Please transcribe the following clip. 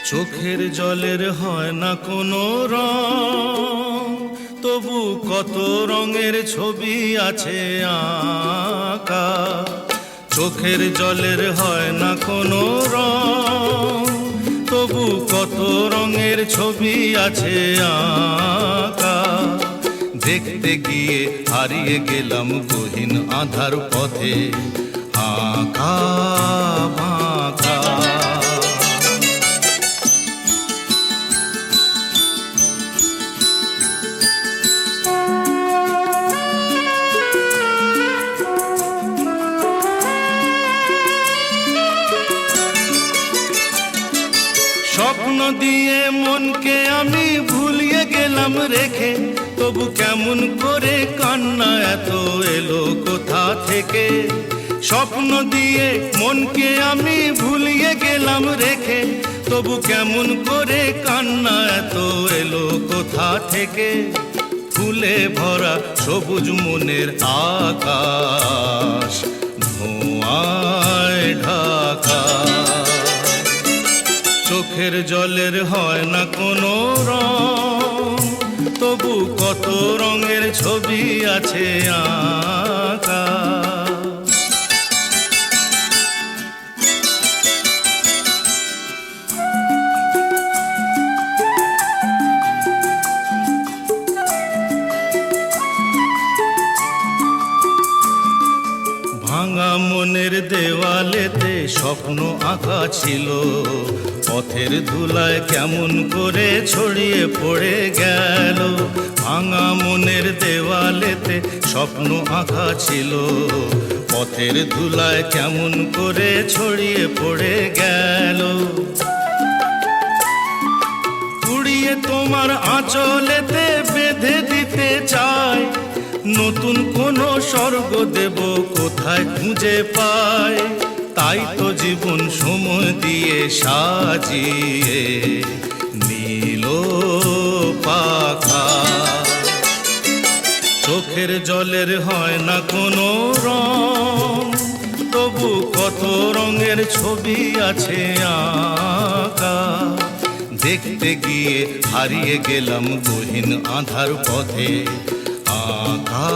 চোখের জলের হয় না কোনো রং, তবু কত রঙের ছবি আছে আঁকা। চোখের জলের হয় না কোনো রং, তবু কত রঙের ছবি আছে আঁকা। দেখতে গিয়ে হারিয়ে গেলাম গহীন আধার পথে, আঁকা বাঁকা। স্বপ্ন দিয়ে মনকে আমি ভুলিয়ে গেলাম রেখে, তবু কেমন করে কান্না এত এলো কোথা থেকে। স্বপ্ন দিয়ে মনকে আমি ভুলিয়ে গেলাম রেখে, তবু কেমন করে কান্না এত এলো কোথা থেকে। ফুলে ভরা সবুজ মনের আকাশ ধোঁয়ায় ঢাকা। চোখের জলের হয় না কোনো রং, তবু কত রঙের ছবি আছে আঁকা। ভাঙা মনের দেওয়ালেতে স্বপ্ন আঁকা ছিল, পথের ধুলায় কেমন করে ছড়িয়ে পড়ে গেল। ভাঙা মনের দেওয়ালেতে স্বপ্ন আঁকা ছিল, পথের ধুলায় কেমন করে ছড়িয়ে পড়ে গেল। উড়িয়ে তোমার আঁচলেতে বেঁধে দিতে চাই, নতুন কোনো স্বর্গ দেব কোথায় খুঁজে পাই। তাই তো জীবন সময় দিয়ে সাজিয়ে নীল পাখা। চোখের জলের হয় না কোনো রং, তবু কত রঙের ছবি আছে আঁকা। দেখতে গিয়ে হারিয়ে গেলাম গহীন আধার পথে, আঁকা।